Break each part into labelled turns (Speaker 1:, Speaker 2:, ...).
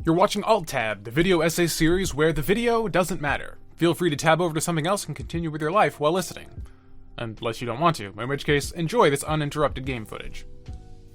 Speaker 1: You're watching Alt-Tab, the video essay series where the video doesn't matter. Feel free to tab over to something else and continue with your life while listening. Unless you don't want to, in which case, enjoy this uninterrupted game footage.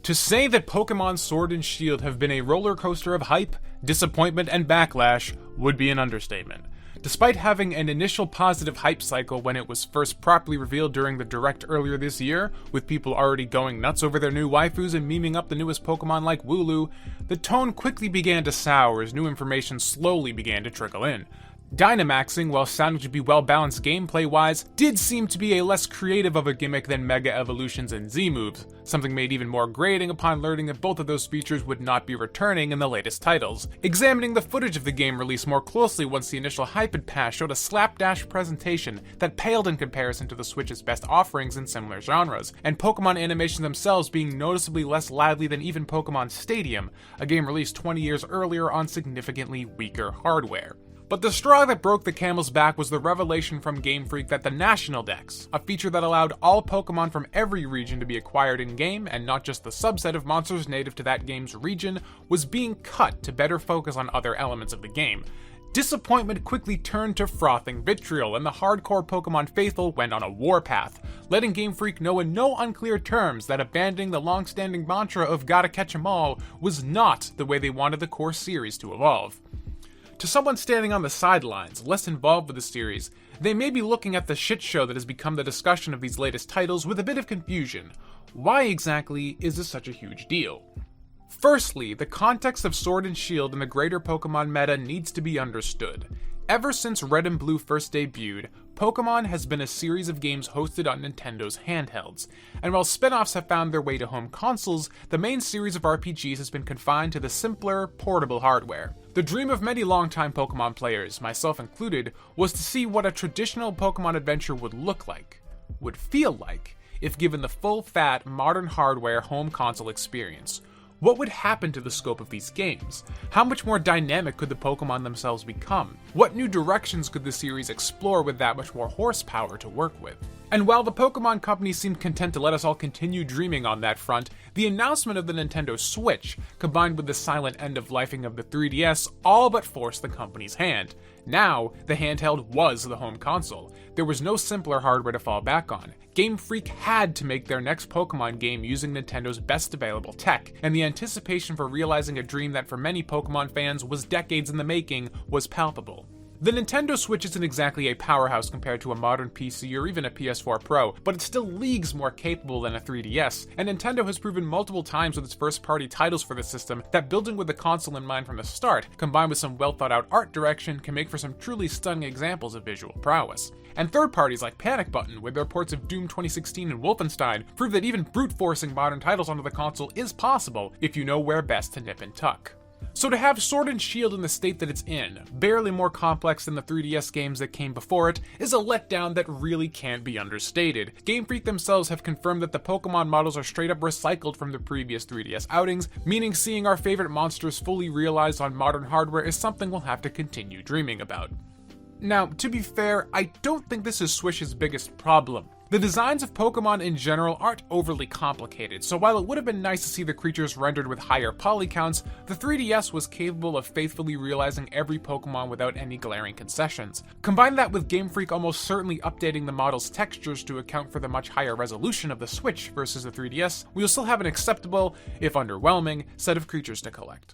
Speaker 1: To say that Pokemon Sword and Shield have been a roller coaster of hype, disappointment, and backlash would be an understatement. Despite having an initial positive hype cycle when it was first properly revealed during the Direct earlier this year, with people already going nuts over their new waifus and memeing up the newest Pokemon like Wooloo, the tone quickly began to sour as new information slowly began to trickle in. Dynamaxing, while sounding to be well-balanced gameplay-wise, did seem to be a less creative of a gimmick than Mega Evolutions and Z-moves, something made even more grating upon learning that both of those features would not be returning in the latest titles. Examining the footage of the game release more closely once the initial hype had passed showed a slapdash presentation that paled in comparison to the Switch's best offerings in similar genres, and Pokemon animations themselves being noticeably less lively than even Pokemon Stadium, a game released 20 years earlier on significantly weaker hardware. But the straw that broke the camel's back was the revelation from Game Freak that the National Dex, a feature that allowed all Pokemon from every region to be acquired in-game and not just the subset of monsters native to that game's region, was being cut to better focus on other elements of the game. Disappointment quickly turned to frothing vitriol, and the hardcore Pokemon faithful went on a warpath, letting Game Freak know in no unclear terms that abandoning the long-standing mantra of gotta catch 'em all was not the way they wanted the core series to evolve. To someone standing on the sidelines, less involved with the series, they may be looking at the shit show that has become the discussion of these latest titles with a bit of confusion. Why exactly is this such a huge deal? Firstly, the context of Sword and Shield in the greater Pokemon meta needs to be understood. Ever since Red and Blue first debuted, Pokemon has been a series of games hosted on Nintendo's handhelds, and while spin-offs have found their way to home consoles, the main series of RPGs has been confined to the simpler, portable hardware. The dream of many longtime Pokemon players, myself included, was to see what a traditional Pokemon adventure would look like, would feel like, if given the full-fat, modern hardware home console experience. What would happen to the scope of these games? How much more dynamic could the Pokemon themselves become? What new directions could the series explore with that much more horsepower to work with? And while the Pokemon company seemed content to let us all continue dreaming on that front, the announcement of the Nintendo Switch, combined with the silent end-of-lifing of the 3DS, all but forced the company's hand. Now, the handheld was the home console. There was no simpler hardware to fall back on. Game Freak had to make their next Pokemon game using Nintendo's best available tech, and the anticipation for realizing a dream that for many Pokemon fans was decades in the making was palpable. The Nintendo Switch isn't exactly a powerhouse compared to a modern PC or even a PS4 Pro, but it's still leagues more capable than a 3DS, and Nintendo has proven multiple times with its first-party titles for the system that building with the console in mind from the start, combined with some well-thought-out art direction, can make for some truly stunning examples of visual prowess. And third parties like Panic Button, with their ports of Doom 2016 and Wolfenstein, prove that even brute-forcing modern titles onto the console is possible if you know where best to nip and tuck. So to have Sword and Shield in the state that it's in, barely more complex than the 3DS games that came before it, is a letdown that really can't be understated. Game Freak themselves have confirmed that the Pokemon models are straight up recycled from the previous 3DS outings, meaning seeing our favorite monsters fully realized on modern hardware is something we'll have to continue dreaming about. Now, to be fair, I don't think this is Switch's biggest problem. The designs of Pokemon in general aren't overly complicated, so while it would have been nice to see the creatures rendered with higher poly counts, the 3DS was capable of faithfully realizing every Pokemon without any glaring concessions. Combine that with Game Freak almost certainly updating the model's textures to account for the much higher resolution of the Switch versus the 3DS, we'll still have an acceptable, if underwhelming, set of creatures to collect.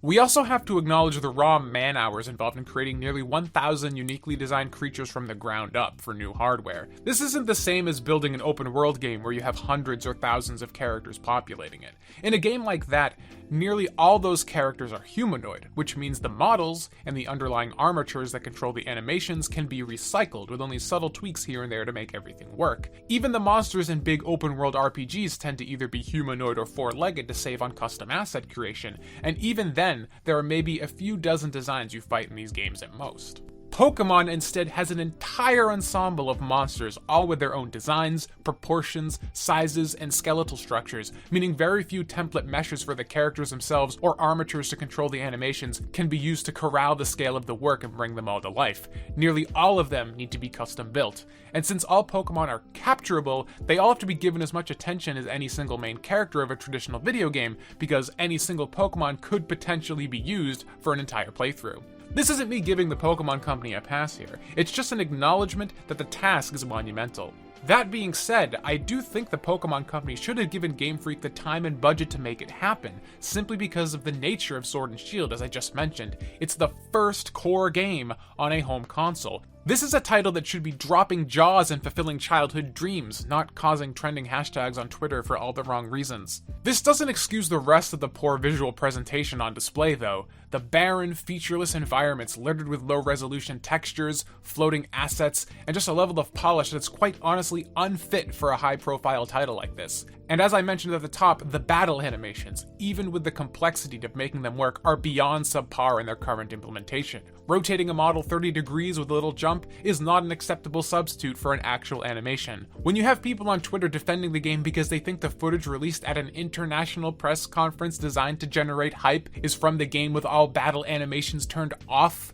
Speaker 1: We also have to acknowledge the raw man-hours involved in creating nearly 1,000 uniquely designed creatures from the ground up for new hardware. This isn't the same as building an open-world game where you have hundreds or thousands of characters populating it. In a game like that, nearly all those characters are humanoid, which means the models and the underlying armatures that control the animations can be recycled with only subtle tweaks here and there to make everything work. Even the monsters in big open-world RPGs tend to either be humanoid or four-legged to save on custom asset creation, and even then, there are maybe a few dozen designs you fight in these games at most. Pokemon instead has an entire ensemble of monsters, all with their own designs, proportions, sizes, and skeletal structures, meaning very few template meshes for the characters themselves or armatures to control the animations can be used to corral the scale of the work and bring them all to life. Nearly all of them need to be custom built. And since all Pokemon are capturable, they all have to be given as much attention as any single main character of a traditional video game, because any single Pokemon could potentially be used for an entire playthrough. This isn't me giving the Pokemon Company a pass here, it's just an acknowledgement that the task is monumental. That being said, I do think the Pokemon Company should have given Game Freak the time and budget to make it happen, simply because of the nature of Sword and Shield, as I just mentioned. It's the first core game on a home console. This is a title that should be dropping jaws and fulfilling childhood dreams, not causing trending hashtags on Twitter for all the wrong reasons. This doesn't excuse the rest of the poor visual presentation on display though. The barren, featureless environments littered with low-resolution textures, floating assets, and just a level of polish that's quite honestly unfit for a high-profile title like this. And as I mentioned at the top, the battle animations, even with the complexity of making them work, are beyond subpar in their current implementation. Rotating a model 30 degrees with a little jump is not an acceptable substitute for an actual animation. When you have people on Twitter defending the game because they think the footage released at an international press conference designed to generate hype is from the game with all battle animations turned off,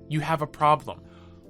Speaker 1: you have a problem.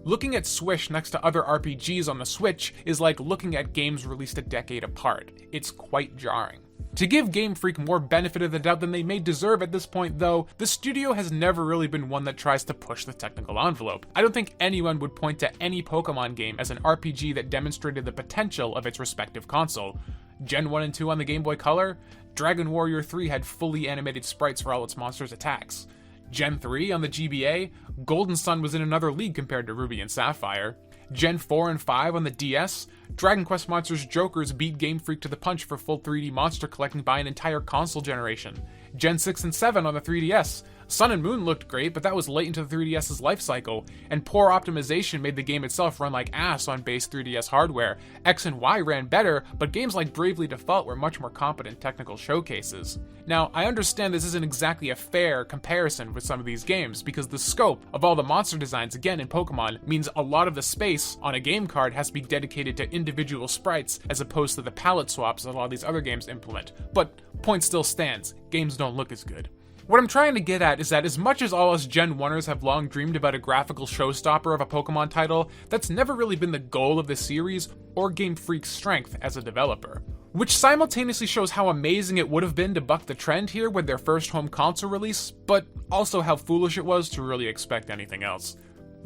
Speaker 1: Looking at Swish next to other RPGs on the Switch is like looking at games released a decade apart. It's quite jarring. To give Game Freak more benefit of the doubt than they may deserve at this point though, the studio has never really been one that tries to push the technical envelope. I don't think anyone would point to any Pokemon game as an RPG that demonstrated the potential of its respective console. Gen 1 and 2 on the Game Boy Color, Dragon Warrior 3 had fully animated sprites for all its monsters' attacks. Gen 3 on the GBA, Golden Sun was in another league compared to Ruby and Sapphire. Gen 4 and 5 on the DS, Dragon Quest Monsters Jokers beat Game Freak to the punch for full 3D monster collecting by an entire console generation. Gen 6 and 7 on the 3DS, Sun and Moon looked great, but that was late into the 3DS's life cycle, and poor optimization made the game itself run like ass on base 3DS hardware. X and Y ran better, but games like Bravely Default were much more competent technical showcases. Now, I understand this isn't exactly a fair comparison with some of these games, because the scope of all the monster designs again in Pokemon means a lot of the space on a game card has to be dedicated to individual sprites as opposed to the palette swaps that a lot of these other games implement. But point still stands, games don't look as good. What I'm trying to get at is that as much as all us Gen 1ers have long dreamed about a graphical showstopper of a Pokemon title, that's never really been the goal of the series or Game Freak's strength as a developer. Which simultaneously shows how amazing it would have been to buck the trend here with their first home console release, but also how foolish it was to really expect anything else.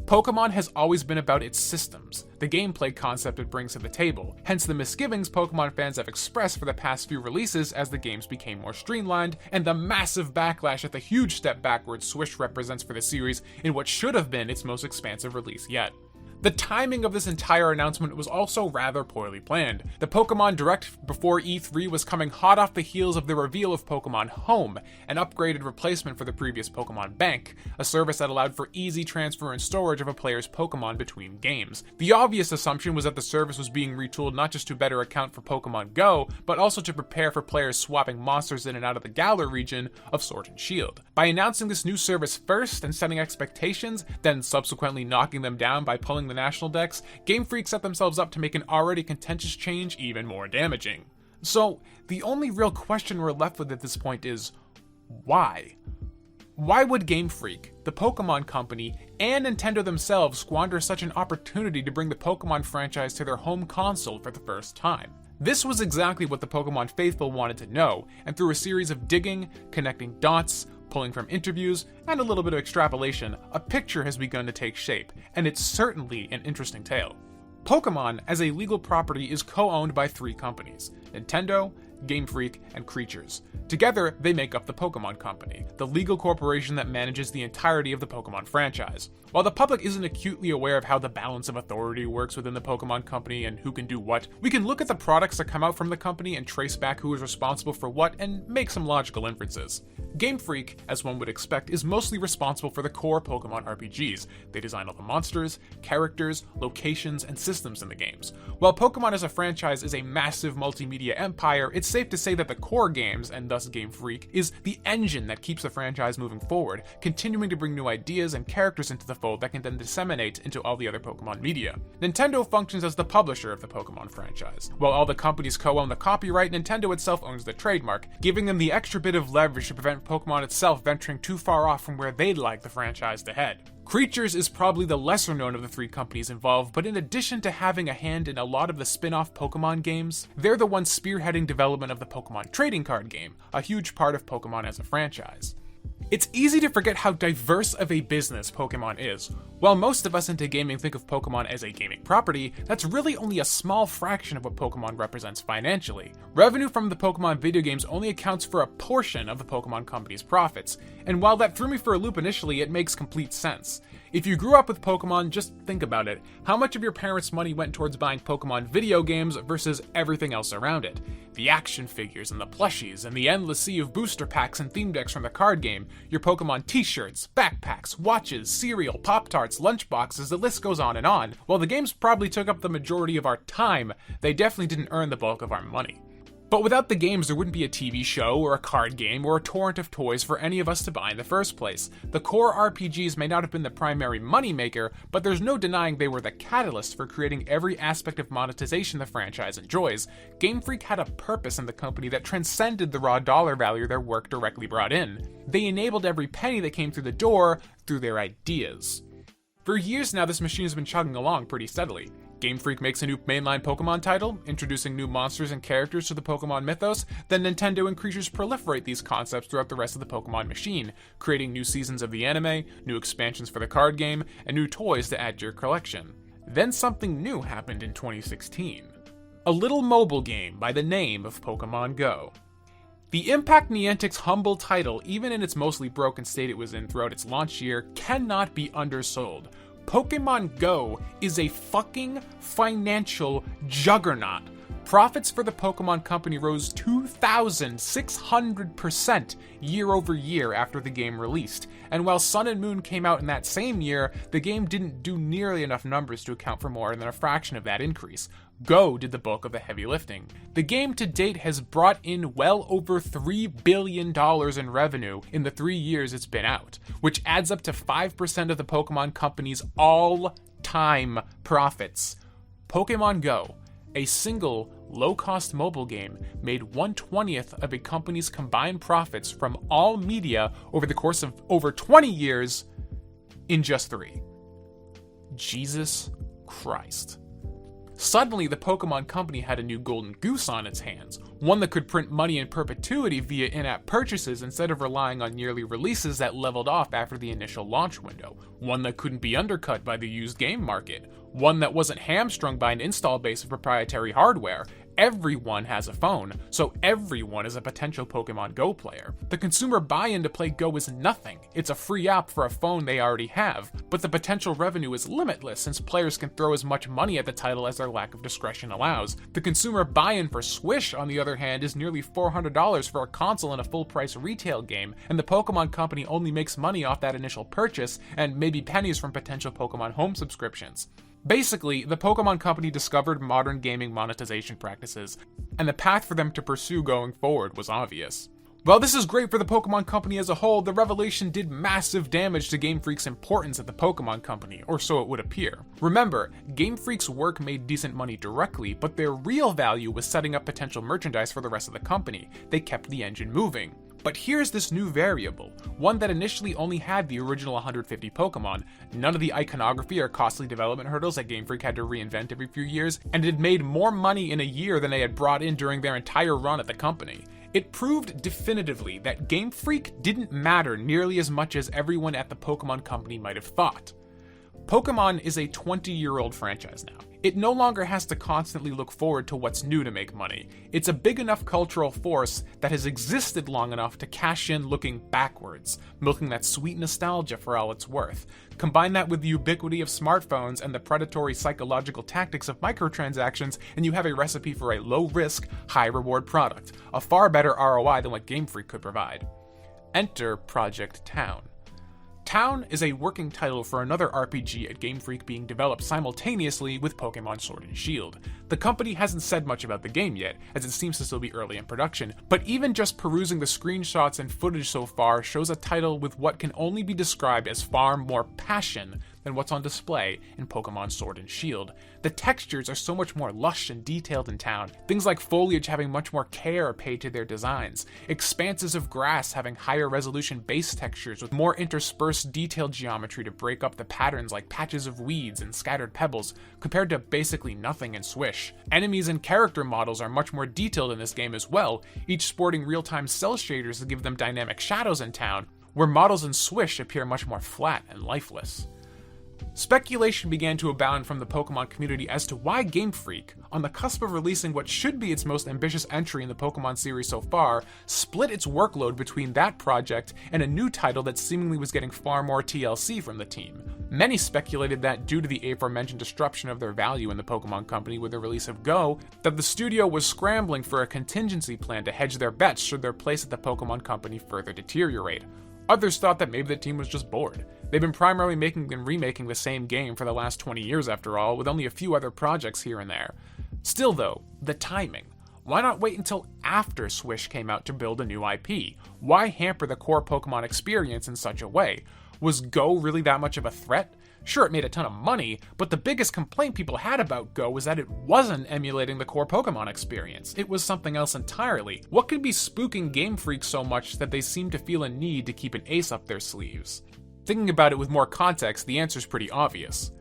Speaker 1: Pokemon has always been about its systems, the gameplay concept it brings to the table, hence the misgivings Pokemon fans have expressed for the past few releases as the games became more streamlined, and the massive backlash at the huge step backwards Swish represents for the series in what should have been its most expansive release yet. The timing of this entire announcement was also rather poorly planned. The Pokemon Direct before E3 was coming hot off the heels of the reveal of Pokemon Home, an upgraded replacement for the previous Pokemon Bank, a service that allowed for easy transfer and storage of a player's Pokemon between games. The obvious assumption was that the service was being retooled not just to better account for Pokemon Go, but also to prepare for players swapping monsters in and out of the Galar region of Sword and Shield. By announcing this new service first and setting expectations, then subsequently knocking them down by pulling the National Dex, Game Freak set themselves up to make an already contentious change even more damaging. So, the only real question we're left with at this point is, why? Why would Game Freak, the Pokemon Company, and Nintendo themselves squander such an opportunity to bring the Pokemon franchise to their home console for the first time? This was exactly what the Pokemon faithful wanted to know, and through a series of digging, connecting dots, pulling from interviews, and a little bit of extrapolation, a picture has begun to take shape, and it's certainly an interesting tale. Pokemon, as a legal property, is co-owned by 3 companies: Nintendo, Game Freak, and Creatures. Together, they make up the Pokemon Company, the legal corporation that manages the entirety of the Pokemon franchise. While the public isn't acutely aware of how the balance of authority works within the Pokemon Company and who can do what, we can look at the products that come out from the company and trace back who is responsible for what and make some logical inferences. Game Freak, as one would expect, is mostly responsible for the core Pokemon RPGs. They design all the monsters, characters, locations, and systems in the games. While Pokemon as a franchise is a massive multimedia empire, it's safe to say that the core games, and thus Game Freak, is the engine that keeps the franchise moving forward, continuing to bring new ideas and characters into the fold that can then disseminate into all the other Pokemon media. Nintendo functions as the publisher of the Pokemon franchise. While all the companies co-own the copyright, Nintendo itself owns the trademark, giving them the extra bit of leverage to prevent Pokemon itself venturing too far off from where they'd like the franchise to head. Creatures is probably the lesser known of the three companies involved, but in addition to having a hand in a lot of the spin-off Pokemon games, they're the ones spearheading development of the Pokemon trading card game, a huge part of Pokemon as a franchise. It's easy to forget how diverse of a business Pokemon is. While most of us into gaming think of Pokemon as a gaming property, that's really only a small fraction of what Pokemon represents financially. Revenue from the Pokemon video games only accounts for a portion of the Pokemon company's profits, and while that threw me for a loop initially, it makes complete sense. If you grew up with Pokemon, just think about it. How much of your parents' money went towards buying Pokemon video games versus everything else around it? The action figures and the plushies and the endless sea of booster packs and theme decks from the card game, your Pokemon t-shirts, backpacks, watches, cereal, Pop-Tarts, lunchboxes, the list goes on and on. While the games probably took up the majority of our time, they definitely didn't earn the bulk of our money. But without the games, there wouldn't be a TV show or a card game or a torrent of toys for any of us to buy in the first place. The core RPGs may not have been the primary moneymaker, but there's no denying they were the catalyst for creating every aspect of monetization the franchise enjoys. Game Freak had a purpose in the company that transcended the raw dollar value their work directly brought in. They enabled every penny that came through the door through their ideas. For years now, this machine has been chugging along pretty steadily. Game Freak makes a new mainline Pokemon title, introducing new monsters and characters to the Pokemon mythos, then Nintendo and creators proliferate these concepts throughout the rest of the Pokemon machine, creating new seasons of the anime, new expansions for the card game, and new toys to add to your collection. Then something new happened in 2016. A little mobile game by the name of Pokemon Go. The impact Niantic's humble title, even in its mostly broken state it was in throughout its launch year, cannot be undersold. Pokemon Go is a fucking financial juggernaut. Profits for the Pokemon Company rose 2,600% year over year after the game released, and while Sun and Moon came out in that same year, the game didn't do nearly enough numbers to account for more than a fraction of that increase. Go did the bulk of the heavy lifting. The game to date has brought in well over $3 billion in revenue in the 3 years it's been out, which adds up to 5% of the Pokemon Company's all-time profits. Pokemon Go, a single, low-cost mobile game, made 1/20th of a company's combined profits from all media over the course of over 20 years in just 3. Jesus Christ. Suddenly, the Pokemon Company had a new golden goose on its hands, one that could print money in perpetuity via in-app purchases instead of relying on yearly releases that leveled off after the initial launch window, one that couldn't be undercut by the used game market, one that wasn't hamstrung by an install base of proprietary hardware. Everyone has a phone, so everyone is a potential Pokemon Go player. The consumer buy-in to play Go is nothing. It's a free app for a phone they already have, but the potential revenue is limitless since players can throw as much money at the title as their lack of discretion allows. The consumer buy-in for Swish, on the other hand, is nearly $400 for a console and a full-price retail game, and the Pokemon Company only makes money off that initial purchase and maybe pennies from potential Pokemon Home subscriptions. Basically, the Pokemon Company discovered modern gaming monetization practices, and the path for them to pursue going forward was obvious. While this is great for the Pokemon Company as a whole, the revelation did massive damage to Game Freak's importance at the Pokemon Company, or so it would appear. Remember, Game Freak's work made decent money directly, but their real value was setting up potential merchandise for the rest of the company. They kept the engine moving. But here's this new variable, one that initially only had the original 150 Pokemon, none of the iconography or costly development hurdles that Game Freak had to reinvent every few years, and it had made more money in a year than they had brought in during their entire run at the company. It proved definitively that Game Freak didn't matter nearly as much as everyone at the Pokemon Company might have thought. Pokemon is a 20-year-old franchise now. It no longer has to constantly look forward to what's new to make money. It's a big enough cultural force that has existed long enough to cash in looking backwards, milking that sweet nostalgia for all it's worth. Combine that with the ubiquity of smartphones and the predatory psychological tactics of microtransactions, and you have a recipe for a low-risk, high-reward product, a far better ROI than what Game Freak could provide. Enter Project Town. Town is a working title for another RPG at Game Freak being developed simultaneously with Pokemon Sword and Shield. The company hasn't said much about the game yet, as it seems to still be early in production, but even just perusing the screenshots and footage so far shows a title with what can only be described as far more passion than what's on display in Pokemon Sword and Shield. The textures are so much more lush and detailed in Town, things like foliage having much more care paid to their designs, expanses of grass having higher resolution base textures with more interspersed detailed geometry to break up the patterns like patches of weeds and scattered pebbles, compared to basically nothing in Swish. Enemies and character models are much more detailed in this game as well, each sporting real-time cell shaders to give them dynamic shadows in Town, where models in Swish appear much more flat and lifeless. Speculation began to abound from the Pokemon community as to why Game Freak, on the cusp of releasing what should be its most ambitious entry in the Pokemon series so far, split its workload between that project and a new title that seemingly was getting far more TLC from the team. Many speculated that due to the aforementioned disruption of their value in the Pokemon company with the release of Go, that the studio was scrambling for a contingency plan to hedge their bets should their place at the Pokemon company further deteriorate. Others thought that maybe the team was just bored. They've been primarily making and remaking the same game for the last 20 years after all, with only a few other projects here and there. Still though, the timing. Why not wait until after Swish came out to build a new IP? Why hamper the core Pokemon experience in such a way? Was Go really that much of a threat? Sure, it made a ton of money, but the biggest complaint people had about Go was that it wasn't emulating the core Pokemon experience. It was something else entirely. What could be spooking Game Freak so much that they seem to feel a need to keep an ace up their sleeves? Thinking about it with more context, the answer's pretty obvious.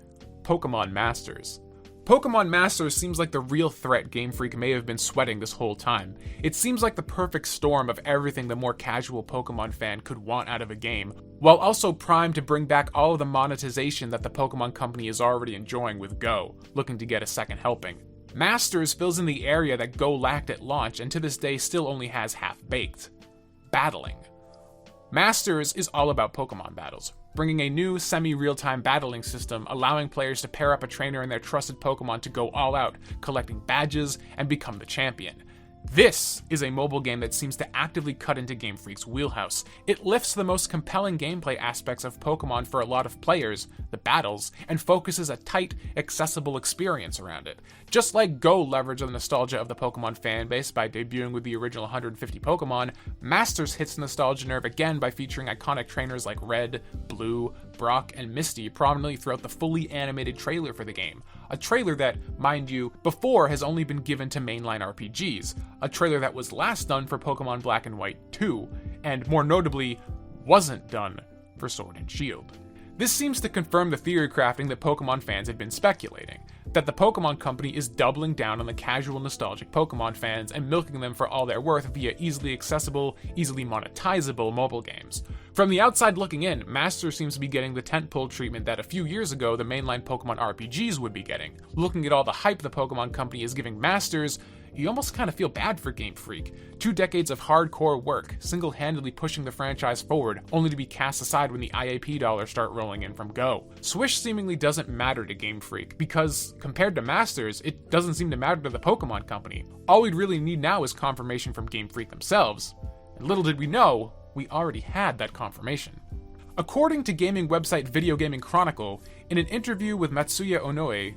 Speaker 1: Pokemon Masters. Pokemon Masters seems like the real threat Game Freak may have been sweating this whole time. It seems like the perfect storm of everything the more casual Pokemon fan could want out of a game, while also primed to bring back all of the monetization that the Pokemon company is already enjoying with Go, looking to get a second helping. Masters fills in the area that Go lacked at launch and to this day still only has half-baked. Battling. Masters is all about Pokemon battles, bringing a new semi-real-time battling system, allowing players to pair up a trainer and their trusted Pokemon to go all out, collecting badges, and become the champion. This is a mobile game that seems to actively cut into Game Freak's wheelhouse. It lifts the most compelling gameplay aspects of Pokemon for a lot of players, the battles, and focuses a tight, accessible experience around it. Just like Go leveraged the nostalgia of the Pokemon fanbase by debuting with the original 150 Pokemon, Masters hits the nostalgia nerve again by featuring iconic trainers like Red, Blue, Brock, and Misty prominently throughout the fully animated trailer for the game. A trailer that, mind you, before has only been given to mainline RPGs. A trailer that was last done for Pokemon Black and White 2, and more notably, wasn't done for Sword and Shield. This seems to confirm the theory crafting that Pokemon fans had been speculating, that the Pokemon company is doubling down on the casual nostalgic Pokemon fans and milking them for all they're worth via easily accessible, easily monetizable mobile games. From the outside looking in, Masters seems to be getting the tentpole treatment that a few years ago the mainline Pokemon RPGs would be getting. Looking at all the hype the Pokemon company is giving Masters, you almost kind of feel bad for Game Freak. 2 decades of hardcore work, single-handedly pushing the franchise forward, only to be cast aside when the IAP dollars start rolling in from Go. Swish seemingly doesn't matter to Game Freak, because compared to Masters, it doesn't seem to matter to the Pokemon company. All we'd really need now is confirmation from Game Freak themselves. And little did we know, we already had that confirmation. According to gaming website Video Gaming Chronicle, in an interview with Matsuya Onoe,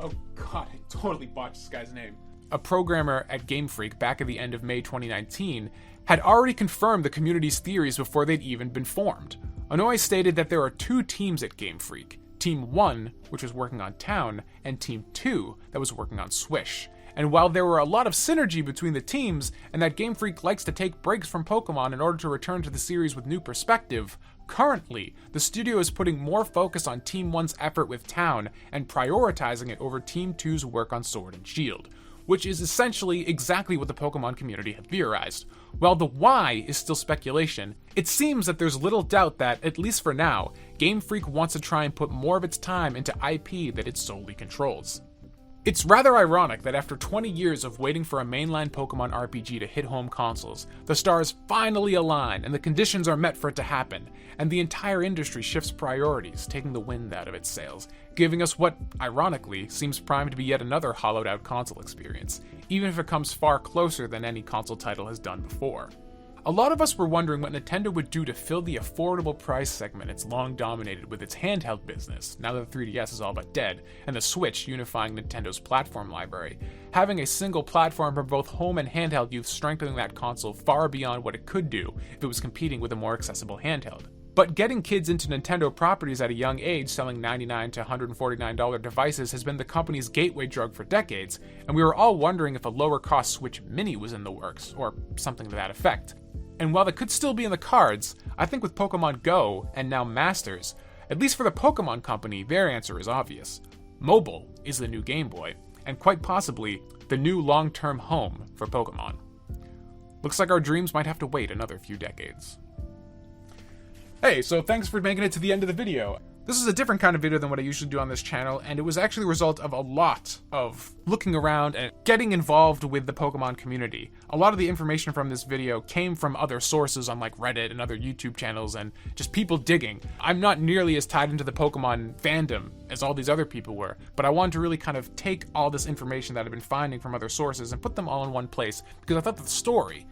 Speaker 1: oh god, I totally botched this guy's name, a programmer at Game Freak back at the end of May 2019, had already confirmed the community's theories before they'd even been formed. Onoe stated that there are 2 teams at Game Freak, Team 1, which was working on Town, and Team 2, that was working on Swish. And while there were a lot of synergy between the teams, and that Game Freak likes to take breaks from Pokemon in order to return to the series with new perspective, currently, the studio is putting more focus on Team 1's effort with Town and prioritizing it over Team 2's work on Sword and Shield, which is essentially exactly what the Pokemon community had theorized. While the why is still speculation, it seems that there's little doubt that, at least for now, Game Freak wants to try and put more of its time into IP that it solely controls. It's rather ironic that after 20 years of waiting for a mainline Pokemon RPG to hit home consoles, the stars finally align and the conditions are met for it to happen, and the entire industry shifts priorities, taking the wind out of its sails, giving us what, ironically, seems primed to be yet another hollowed-out console experience, even if it comes far closer than any console title has done before. A lot of us were wondering what Nintendo would do to fill the affordable price segment it's long dominated with its handheld business, now that the 3DS is all but dead, and the Switch unifying Nintendo's platform library. Having a single platform for both home and handheld use strengthening that console far beyond what it could do if it was competing with a more accessible handheld. But getting kids into Nintendo properties at a young age selling $99 to $149 devices has been the company's gateway drug for decades, and we were all wondering if a lower-cost Switch Mini was in the works, or something to that effect. And while that could still be in the cards, I think with Pokemon Go, and now Masters, at least for the Pokemon Company, their answer is obvious. Mobile is the new Game Boy, and quite possibly the new long-term home for Pokemon. Looks like our dreams might have to wait another few decades. Hey, so thanks for making it to the end of the video. This is a different kind of video than what I usually do on this channel, and it was actually a result of a lot of looking around and getting involved with the Pokemon community. A lot of the information from this video came from other sources on like Reddit and other YouTube channels and just people digging. I'm not nearly as tied into the Pokemon fandom as all these other people were, but I wanted to really kind of take all this information that I've been finding from other sources and put them all in one place because I thought the story,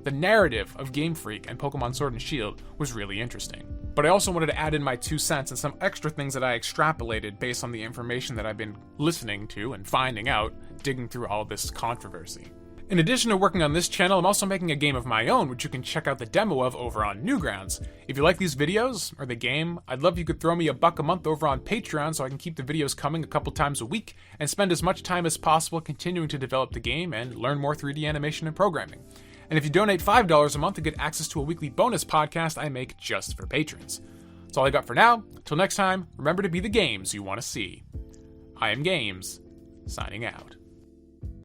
Speaker 1: the narrative of Game Freak and Pokemon Sword and Shield was really interesting. But I also wanted to add in my 2 cents and some extra things that I extrapolated based on the information that I've been listening to and finding out, digging through all this controversy. In addition to working on this channel, I'm also making a game of my own, which you can check out the demo of over on Newgrounds. If you like these videos, or the game, I'd love if you could throw me $1 a month over on Patreon so I can keep the videos coming a couple times a week, and spend as much time as possible continuing to develop the game and learn more 3D animation and programming. And if you donate $5 a month, you get access to a weekly bonus podcast I make just for patrons. That's all I got for now. Till next time, remember to be the games you want to see. I am Games, signing out.